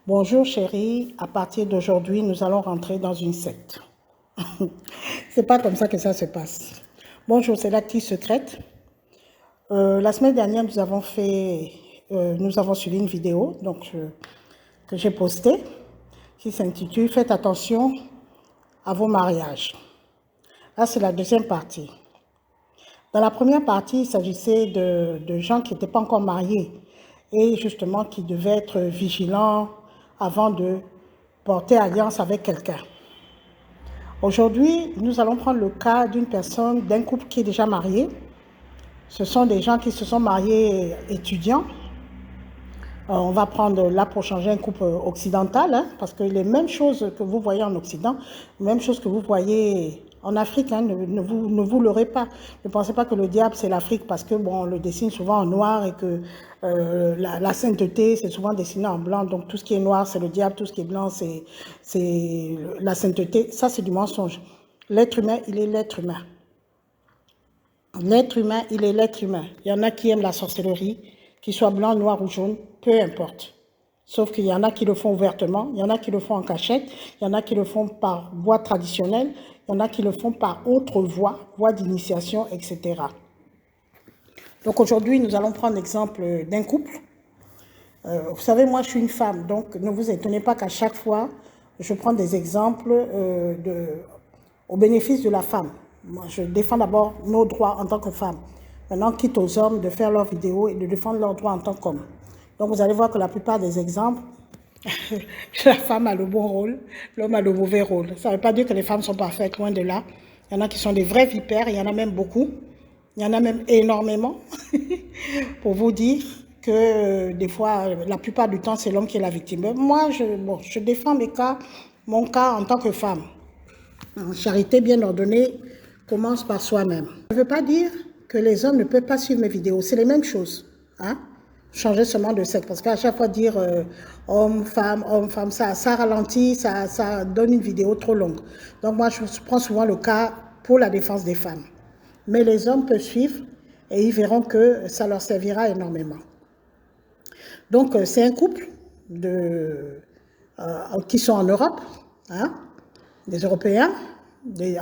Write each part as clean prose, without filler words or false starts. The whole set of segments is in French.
Bonjour chérie, à partir d'aujourd'hui, nous allons rentrer dans une secte. C'est pas comme ça que ça se passe. Bonjour, c'est l'actrice secrète. La semaine dernière, nous avons suivi une vidéo que j'ai postée qui s'intitule Faites attention à vos mariages. Là, c'est la deuxième partie. Dans la première partie, il s'agissait de gens qui n'étaient pas encore mariés et justement qui devaient être vigilants avant de porter alliance avec quelqu'un. Aujourd'hui, nous allons prendre le cas d'un couple qui est déjà marié. Ce sont des gens qui se sont mariés étudiants. On va prendre là pour changer un couple occidental, parce que les mêmes choses que vous voyez en Occident, les mêmes choses que vous voyez en Afrique, ne vous leurrez pas. Ne pensez pas que le diable c'est l'Afrique parce que on le dessine souvent en noir et que la sainteté c'est souvent dessiné en blanc. Donc tout ce qui est noir c'est le diable, tout ce qui est blanc c'est la sainteté. Ça c'est du mensonge. L'être humain, il est l'être humain. L'être humain, il est l'être humain. Il y en a qui aiment la sorcellerie, qu'il soit blanc, noir ou jaune, peu importe. Sauf qu'il y en a qui le font ouvertement, il y en a qui le font en cachette, il y en a qui le font par voie traditionnelle, il y en a qui le font par autre voie d'initiation, etc. Donc aujourd'hui, nous allons prendre l'exemple d'un couple. Vous savez, moi je suis une femme, donc ne vous étonnez pas qu'à chaque fois, je prends des exemples au bénéfice de la femme. Moi, je défends d'abord nos droits en tant que femmes. Maintenant, quitte aux hommes de faire leurs vidéos et de défendre leurs droits en tant qu'hommes. Donc, vous allez voir que la plupart des exemples, la femme a le bon rôle, l'homme a le mauvais rôle. Ça ne veut pas dire que les femmes sont parfaites, loin de là. Il y en a qui sont des vraies vipères, il y en a même beaucoup. Il y en a même énormément, pour vous dire que des fois, la plupart du temps, c'est l'homme qui est la victime. Mais moi, je défends mon cas en tant que femme. Charité bien ordonnée commence par soi-même. Ça ne veut pas dire que les hommes ne peuvent pas suivre mes vidéos. C'est les mêmes choses. Changer seulement de sexe. Parce qu'à chaque fois dire homme, femme, ça ralentit, ça donne une vidéo trop longue. Donc moi, je prends souvent le cas pour la défense des femmes. Mais les hommes peuvent suivre et ils verront que ça leur servira énormément. Donc c'est un couple qui sont en Europe, des Européens, des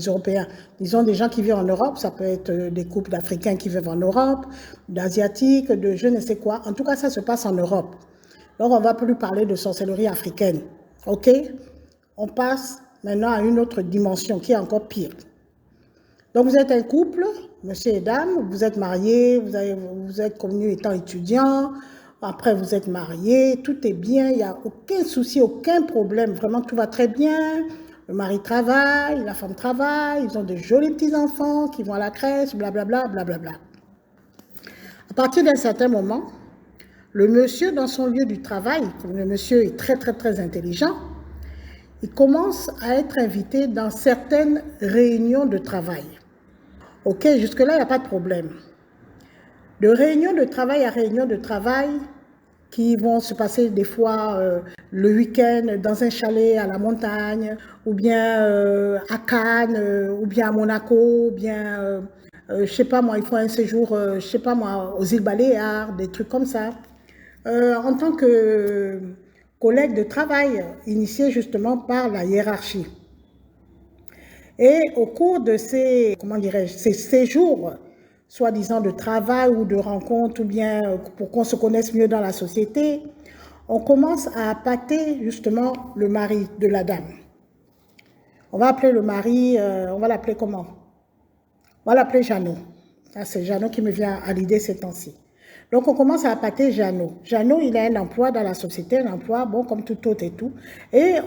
Européens, disons des gens qui vivent en Europe, ça peut être des couples d'Africains qui vivent en Europe, d'Asiatiques, de je ne sais quoi. En tout cas, ça se passe en Europe. Donc, on ne va plus parler de sorcellerie africaine. OK? On passe maintenant à une autre dimension qui est encore pire. Donc, vous êtes un couple, monsieur et dame, vous êtes mariés, vous êtes connus étant étudiants, après vous êtes mariés, tout est bien, il n'y a aucun souci, aucun problème, vraiment tout va très bien. Le mari travaille, la femme travaille, ils ont de jolis petits-enfants qui vont à la crèche, blablabla, blablabla. À partir d'un certain moment, le monsieur, dans son lieu du travail, comme le monsieur est très, très, très intelligent, il commence à être invité dans certaines réunions de travail. Ok, jusque-là, il n'y a pas de problème. De réunion de travail à réunion de travail, qui vont se passer des fois le week-end dans un chalet à la montagne, ou bien à Cannes, ou bien à Monaco, ou bien, je sais pas moi, ils font un séjour, je sais pas moi, aux îles Baléares, des trucs comme ça. En tant que collègue de travail, initié justement par la hiérarchie. Et au cours de ces séjours, soi-disant de travail ou de rencontre, ou bien pour qu'on se connaisse mieux dans la société, on commence à appâter justement le mari de la dame. On va appeler le mari, on va l'appeler comment? On va l'appeler Jeannot. C'est Jeannot qui me vient à l'idée ces temps-ci. Donc on commence à appâter Jeannot. Jeannot, il a un emploi dans la société, un emploi, bon, comme tout autre et tout. Et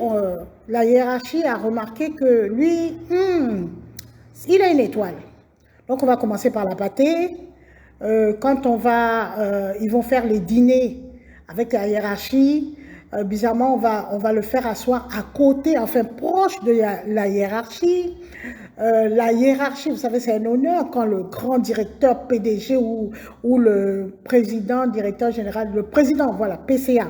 la hiérarchie a remarqué que lui, il a une étoile. Donc, on va commencer par la pâtée. Quand ils vont faire les dîners avec la hiérarchie, bizarrement, on va le faire asseoir à côté, enfin proche de la hiérarchie. La hiérarchie, vous savez, c'est un honneur quand le grand directeur PDG ou le président, directeur général, le président, voilà, PCA,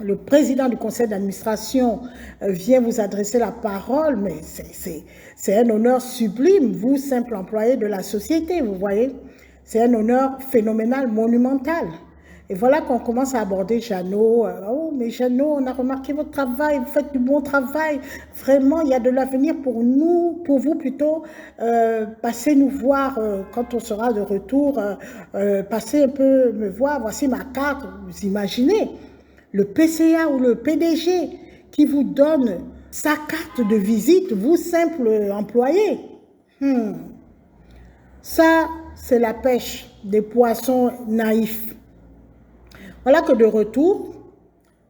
le président du conseil d'administration vient vous adresser la parole, mais c'est un honneur sublime, vous, simple employé de la société, vous voyez. C'est un honneur phénoménal, monumental. Et voilà qu'on commence à aborder Jeannot. Oh, mais Jeannot, on a remarqué votre travail, vous faites du bon travail. Vraiment, il y a de l'avenir pour nous, pour vous plutôt. Passez nous voir quand on sera de retour. Passez un peu me voir, voici ma carte. Vous imaginez, le PCA ou le PDG qui vous donne sa carte de visite, vous, simple employé. Ça, c'est la pêche des poissons naïfs. Voilà que de retour,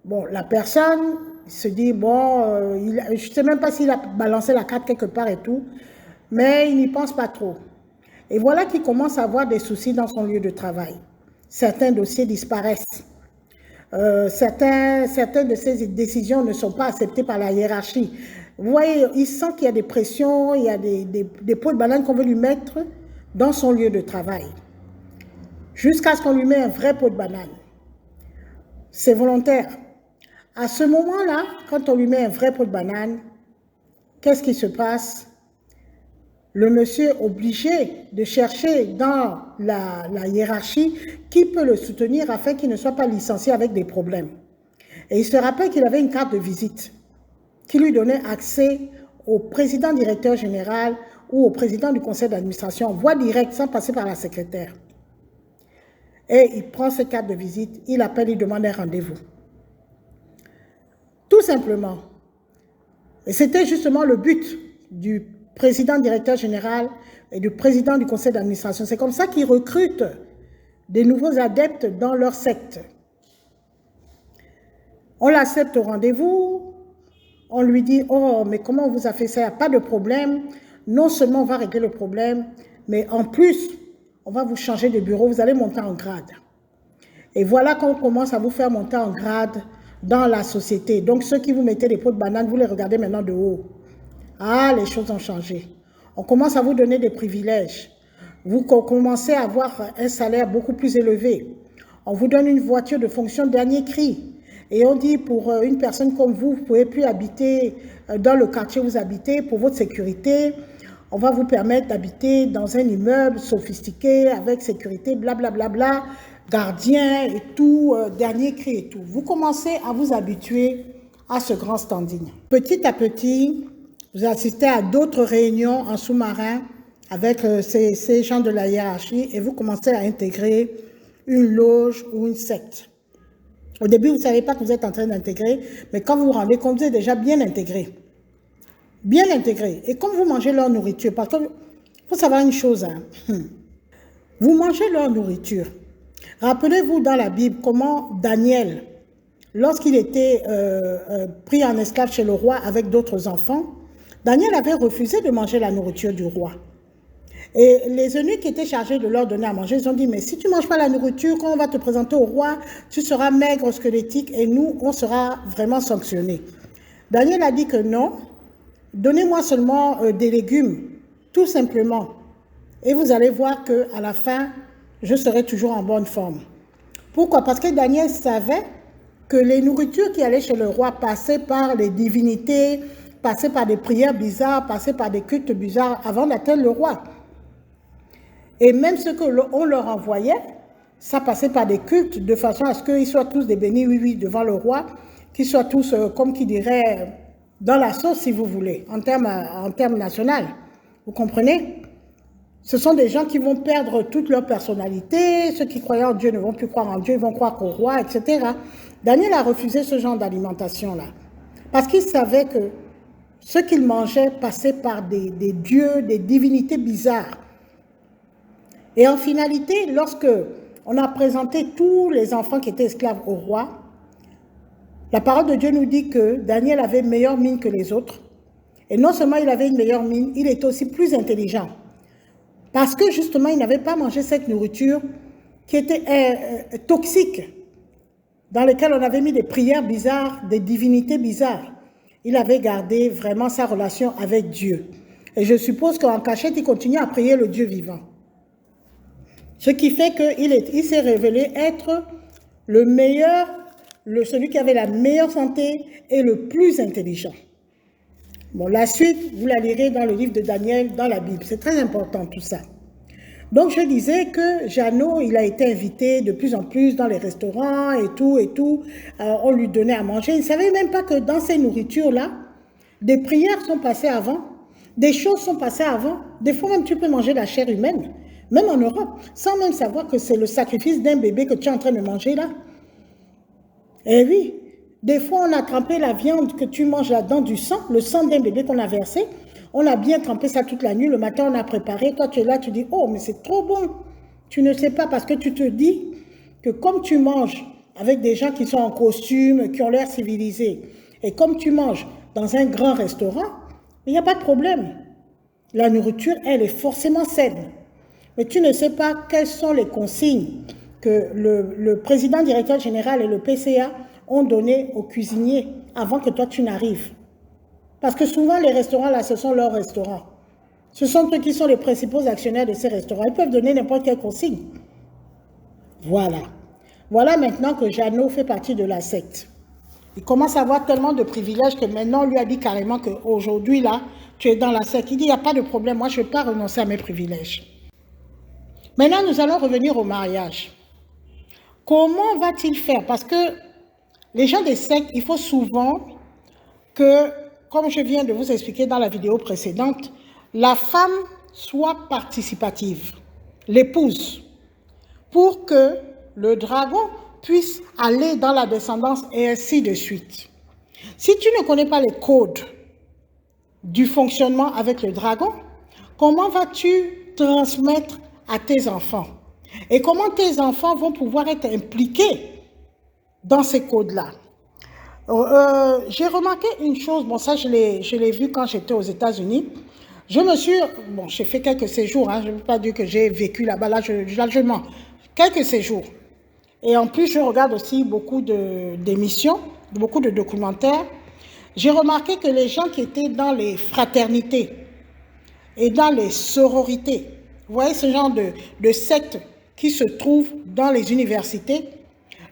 bon, la personne se dit, bon, je ne sais même pas s'il a balancé la carte quelque part et tout, mais il n'y pense pas trop. Et voilà qu'il commence à avoir des soucis dans son lieu de travail. Certains dossiers disparaissent. Certaines de ces décisions ne sont pas acceptées par la hiérarchie. Vous voyez, il sent qu'il y a des pressions, il y a des pots de banane qu'on veut lui mettre dans son lieu de travail. Jusqu'à ce qu'on lui mette un vrai pot de banane. C'est volontaire. À ce moment-là, quand on lui met un vrai pot de banane, qu'est-ce qui se passe? Le monsieur est obligé de chercher dans la hiérarchie qui peut le soutenir afin qu'il ne soit pas licencié avec des problèmes. Et il se rappelle qu'il avait une carte de visite qui lui donnait accès au président directeur général ou au président du conseil d'administration, voie directe sans passer par la secrétaire. Et il prend cette carte de visite, il appelle, il demande un rendez-vous. Tout simplement. Et c'était justement le but du président directeur général et du président du conseil d'administration. C'est comme ça qu'ils recrutent des nouveaux adeptes dans leur secte. On l'accepte au rendez-vous, on lui dit « Oh, mais comment on vous a fait ça? Pas de problème. Non seulement on va régler le problème, mais en plus, on va vous changer de bureau, vous allez monter en grade. » Et voilà qu'on commence à vous faire monter en grade dans la société. Donc ceux qui vous mettaient des pots de banane, vous les regardez maintenant de haut. Ah, les choses ont changé. On commence à vous donner des privilèges. Vous commencez à avoir un salaire beaucoup plus élevé. On vous donne une voiture de fonction dernier cri. Et on dit pour une personne comme vous, vous ne pouvez plus habiter dans le quartier où vous habitez pour votre sécurité. On va vous permettre d'habiter dans un immeuble sophistiqué, avec sécurité, blablabla, bla, bla, bla, gardien et tout, dernier cri et tout. Vous commencez à vous habituer à ce grand standing. Petit à petit, vous assistez à d'autres réunions en sous-marin avec ces gens de la hiérarchie et vous commencez à intégrer une loge ou une secte. Au début, vous ne savez pas que vous êtes en train d'intégrer, mais quand vous vous rendez compte, vous êtes déjà bien intégré. Bien intégré. Et comme vous mangez leur nourriture, parce qu'il faut savoir une chose, hein, vous mangez leur nourriture. Rappelez-vous dans la Bible comment Daniel, lorsqu'il était pris en esclave chez le roi avec d'autres enfants, Daniel avait refusé de manger la nourriture du roi. Et les eunuques qui étaient chargés de leur donner à manger, ils ont dit, mais si tu ne manges pas la nourriture, quand on va te présenter au roi, tu seras maigre, squelettique, et nous, on sera vraiment sanctionnés. Daniel a dit que non, donnez-moi seulement des légumes, tout simplement. Et vous allez voir qu'à la fin, je serai toujours en bonne forme. Pourquoi? Parce que Daniel savait que les nourritures qui allaient chez le roi passaient par les divinités, passaient par des prières bizarres, passaient par des cultes bizarres avant d'atteindre le roi. Et même ce qu'on leur envoyait, ça passait par des cultes de façon à ce qu'ils soient tous des bénis, oui, devant le roi, qu'ils soient tous, comme qui dirait, dans la sauce, si vous voulez, en termes national. Vous comprenez? Ce sont des gens qui vont perdre toute leur personnalité. Ceux qui croyaient en Dieu ne vont plus croire en Dieu, ils vont croire qu'au roi, etc. Daniel a refusé ce genre d'alimentation-là. Parce qu'il savait que ce qu'il mangeait passait par des dieux, des divinités bizarres. Et en finalité, lorsque on a présenté tous les enfants qui étaient esclaves au roi, la parole de Dieu nous dit que Daniel avait une meilleure mine que les autres. Et non seulement il avait une meilleure mine, il était aussi plus intelligent. Parce que justement, il n'avait pas mangé cette nourriture qui était toxique, dans laquelle on avait mis des prières bizarres, des divinités bizarres. Il avait gardé vraiment sa relation avec Dieu. Et je suppose qu'en cachette, il continue à prier le Dieu vivant. Ce qui fait qu'il s'est révélé être le meilleur, celui qui avait la meilleure santé et le plus intelligent. Bon, la suite, vous la lirez dans le livre de Daniel, dans la Bible. C'est très important tout ça. Donc, je disais que Jeannot, il a été invité de plus en plus dans les restaurants et tout, et tout. On lui donnait à manger. Il ne savait même pas que dans ces nourritures-là, des prières sont passées avant, des choses sont passées avant. Des fois, même, tu peux manger la chair humaine, même en Europe, sans même savoir que c'est le sacrifice d'un bébé que tu es en train de manger là. Eh oui, des fois, on a trempé la viande que tu manges là-dedans du sang, le sang d'un bébé qu'on a versé. On a bien trempé ça toute la nuit. Le matin, on a préparé. Toi, tu es là, tu dis, oh, mais c'est trop bon. Tu ne sais pas parce que tu te dis que comme tu manges avec des gens qui sont en costume, qui ont l'air civilisés, et comme tu manges dans un grand restaurant, il n'y a pas de problème. La nourriture, elle est forcément saine. Mais tu ne sais pas quelles sont les consignes que le président directeur général et le PCA ont données aux cuisiniers avant que toi, tu n'arrives. Parce que souvent, les restaurants, là, ce sont leurs restaurants. Ce sont eux qui sont les principaux actionnaires de ces restaurants. Ils peuvent donner n'importe quelle consigne. Voilà. Voilà maintenant que Jeannot fait partie de la secte. Il commence à avoir tellement de privilèges que maintenant, on lui a dit carrément qu'aujourd'hui, là, tu es dans la secte. Il dit, il n'y a pas de problème, moi, je ne vais pas renoncer à mes privilèges. Maintenant, nous allons revenir au mariage. Comment va-t-il faire? Parce que les gens des sectes, il faut souvent que, comme je viens de vous expliquer dans la vidéo précédente, la femme soit participative, l'épouse, pour que le dragon puisse aller dans la descendance et ainsi de suite. Si tu ne connais pas les codes du fonctionnement avec le dragon, comment vas-tu transmettre à tes enfants? Et comment tes enfants vont pouvoir être impliqués dans ces codes-là? J'ai remarqué une chose, bon ça je l'ai vu quand j'étais aux États-Unis. J'ai fait quelques séjours, hein, je ne veux pas dire que j'ai vécu là-bas, là je mens. Quelques séjours. Et en plus, je regarde aussi beaucoup d'émissions, beaucoup de documentaires. J'ai remarqué que les gens qui étaient dans les fraternités et dans les sororités, vous voyez ce genre de sectes qui se trouvent dans les universités,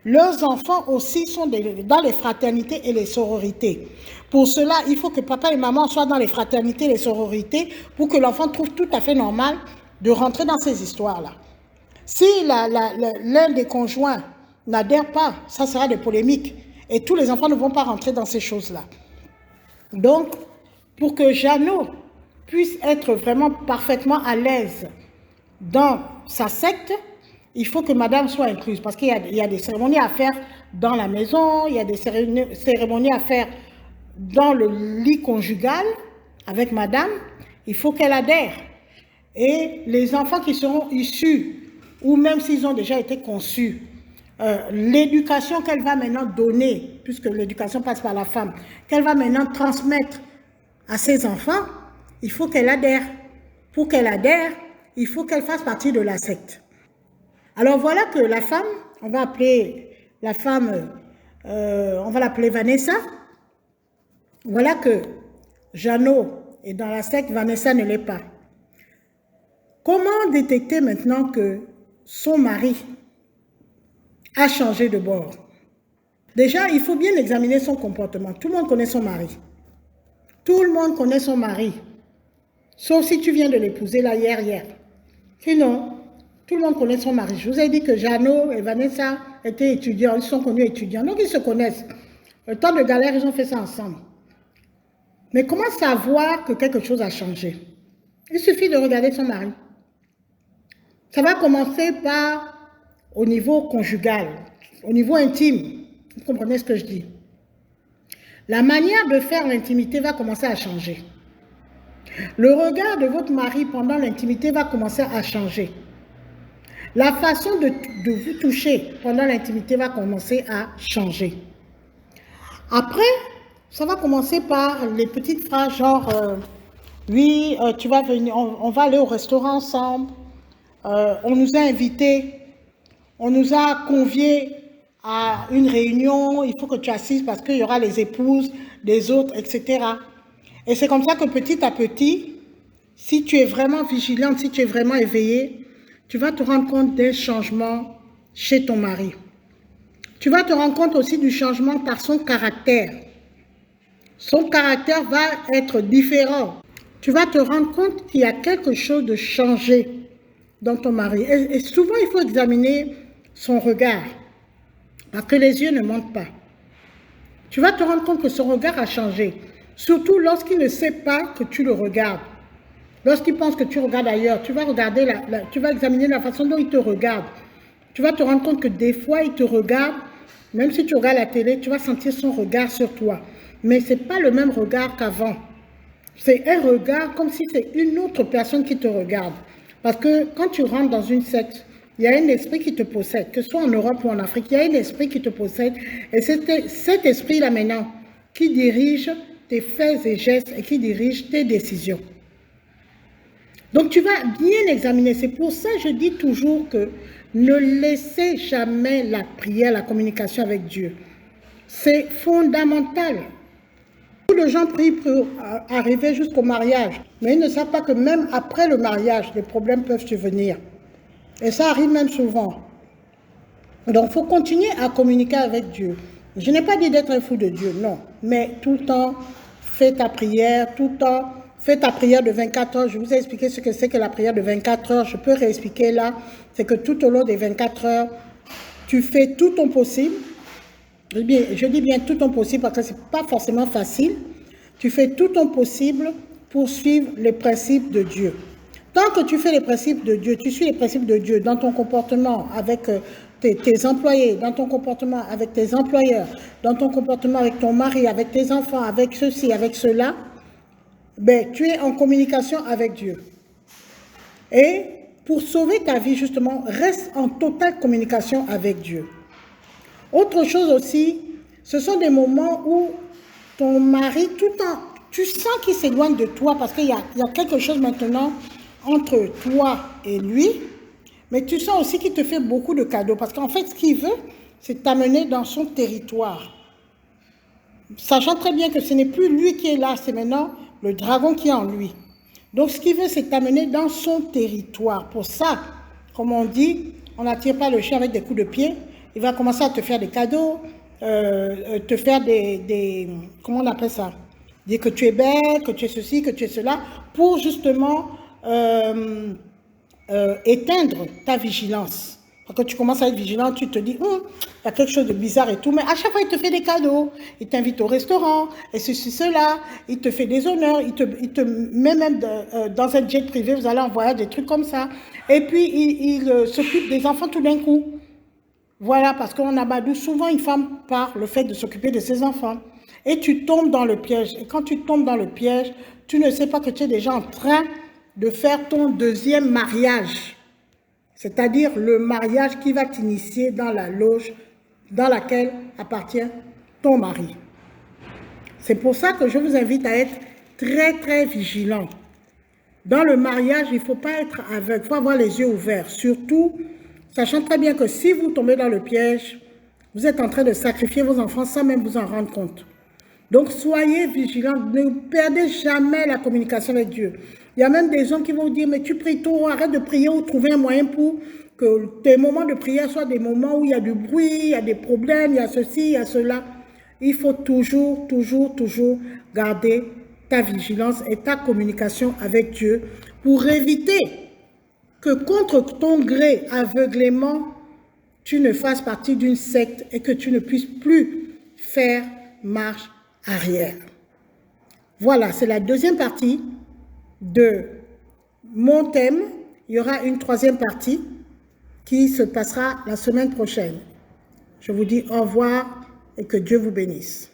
leurs enfants aussi sont dans les fraternités et les sororités. Pour cela, il faut que papa et maman soient dans les fraternités et les sororités pour que l'enfant trouve tout à fait normal de rentrer dans ces histoires-là. Si l'un des conjoints n'adhère pas, ça sera des polémiques. Et tous les enfants ne vont pas rentrer dans ces choses-là. Donc, pour que Jeannot puisse être vraiment parfaitement à l'aise dans sa secte, il faut que madame soit incluse. Parce qu'il y a des cérémonies à faire dans la maison, il y a des cérémonies à faire dans le lit conjugal avec madame. Il faut qu'elle adhère. Et les enfants qui seront issus ou même s'ils ont déjà été conçus, l'éducation qu'elle va maintenant donner, puisque l'éducation passe par la femme, qu'elle va maintenant transmettre à ses enfants, il faut qu'elle adhère. Pour qu'elle adhère, il faut qu'elle fasse partie de la secte. Alors voilà que la femme, on va appeler la femme, on va l'appeler Vanessa. Voilà que Jeannot est dans la secte, Vanessa ne l'est pas. Comment détecter maintenant que son mari a changé de bord? Déjà, il faut bien examiner son comportement. Tout le monde connaît son mari. Tout le monde connaît son mari. Sauf si tu viens de l'épouser là hier. Sinon, tout le monde connaît son mari. Je vous ai dit que Jeannot et Vanessa étaient étudiants. Ils sont connus étudiants. Donc, ils se connaissent. Le temps de galère, ils ont fait ça ensemble. Mais comment savoir que quelque chose a changé? Il suffit de regarder son mari. Ça va commencer par au niveau conjugal, au niveau intime. Vous comprenez ce que je dis? La manière de faire l'intimité va commencer à changer. Le regard de votre mari pendant l'intimité va commencer à changer. La façon de vous toucher pendant l'intimité va commencer à changer. Après, ça va commencer par les petites phrases genre oui, tu vas venir, on va aller au restaurant ensemble. On nous a invités, on nous a conviés à une réunion, il faut que tu assises parce qu'il y aura les épouses des autres, etc. Et c'est comme ça que petit à petit, si tu es vraiment vigilante, si tu es vraiment éveillée, tu vas te rendre compte d'un changement chez ton mari. Tu vas te rendre compte aussi du changement par son caractère. Son caractère va être différent. Tu vas te rendre compte qu'il y a quelque chose de changé dans ton mari. Et souvent, il faut examiner son regard, parce que les yeux ne mentent pas. Tu vas te rendre compte que son regard a changé, surtout lorsqu'il ne sait pas que tu le regardes. Lorsqu'il pense que tu regardes ailleurs, tu vas regarder, tu vas examiner la façon dont il te regarde. Tu vas te rendre compte que des fois, il te regarde, même si tu regardes la télé, tu vas sentir son regard sur toi. Mais ce n'est pas le même regard qu'avant. C'est un regard comme si c'est une autre personne qui te regarde. Parce que quand tu rentres dans une secte, il y a un esprit qui te possède, que ce soit en Europe ou en Afrique, il y a un esprit qui te possède. Et c'est cet esprit-là maintenant qui dirige tes faits et gestes et qui dirige tes décisions. Donc tu vas bien examiner. C'est pour ça que je dis toujours que ne laissez jamais la prière, la communication avec Dieu. C'est fondamental. Beaucoup de gens prient pour arriver jusqu'au mariage, mais ils ne savent pas que même après le mariage, les problèmes peuvent survenir. Et ça arrive même souvent. Donc il faut continuer à communiquer avec Dieu. Je n'ai pas dit d'être un fou de Dieu, non. Mais tout le temps, fais ta prière, tout le temps. Fais ta prière de 24 heures. Je vous ai expliqué ce que c'est que la prière de 24 heures. Je peux réexpliquer là. C'est que tout au long des 24 heures, tu fais tout ton possible. Je dis bien tout ton possible parce que ce n'est pas forcément facile. Tu fais tout ton possible pour suivre les principes de Dieu. Tant que tu fais les principes de Dieu, tu suis les principes de Dieu dans ton comportement avec tes employés, dans ton comportement avec tes employeurs, dans ton comportement avec ton mari, avec tes enfants, avec ceci, avec cela, ben, tu es en communication avec Dieu. Et pour sauver ta vie, justement, reste en totale communication avec Dieu. Autre chose aussi, ce sont des moments où ton mari, tu sens qu'il s'éloigne de toi parce qu'il y a quelque chose maintenant entre toi et lui, mais tu sens aussi qu'il te fait beaucoup de cadeaux parce qu'en fait, ce qu'il veut, c'est t'amener dans son territoire. Sachant très bien que ce n'est plus lui qui est là, c'est maintenant le dragon qui est en lui. Donc, ce qu'il veut, c'est t'amener dans son territoire. Pour ça, comme on dit, on n'attire pas le chien avec des coups de pied. Il va commencer à te faire des cadeaux, te faire comment on appelle ça? Dire que tu es belle, que tu es ceci, que tu es cela, pour justement éteindre ta vigilance. Quand tu commences à être vigilant, tu te dis, il y a quelque chose de bizarre et tout, mais à chaque fois, il te fait des cadeaux, il t'invite au restaurant, et ceci, cela, il te fait des honneurs, il te met même dans un jet privé, vous allez en voyage, des trucs comme ça. Et puis, il s'occupe des enfants tout d'un coup. Voilà, parce qu'on abadoue souvent une femme par le fait de s'occuper de ses enfants. Et tu tombes dans le piège. Et quand tu tombes dans le piège, tu ne sais pas que tu es déjà en train de faire ton deuxième mariage. C'est-à-dire le mariage qui va t'initier dans la loge dans laquelle appartient ton mari. C'est pour ça que je vous invite à être très, très vigilant. Dans le mariage, il ne faut pas être aveugle, il faut avoir les yeux ouverts. Surtout, sachant très bien que si vous tombez dans le piège, vous êtes en train de sacrifier vos enfants sans même vous en rendre compte. Donc, soyez vigilants, ne perdez jamais la communication avec Dieu. Il y a même des gens qui vont vous dire, mais tu pries trop, arrête de prier ou trouver un moyen pour que tes moments de prière soient des moments où il y a du bruit, il y a des problèmes, il y a ceci, il y a cela. Il faut toujours, toujours, toujours garder ta vigilance et ta communication avec Dieu pour éviter que contre ton gré, aveuglément, tu ne fasses partie d'une secte et que tu ne puisses plus faire marche arrière. Voilà, c'est la deuxième partie de mon thème. Il y aura une troisième partie qui se passera la semaine prochaine. Je vous dis au revoir et que Dieu vous bénisse.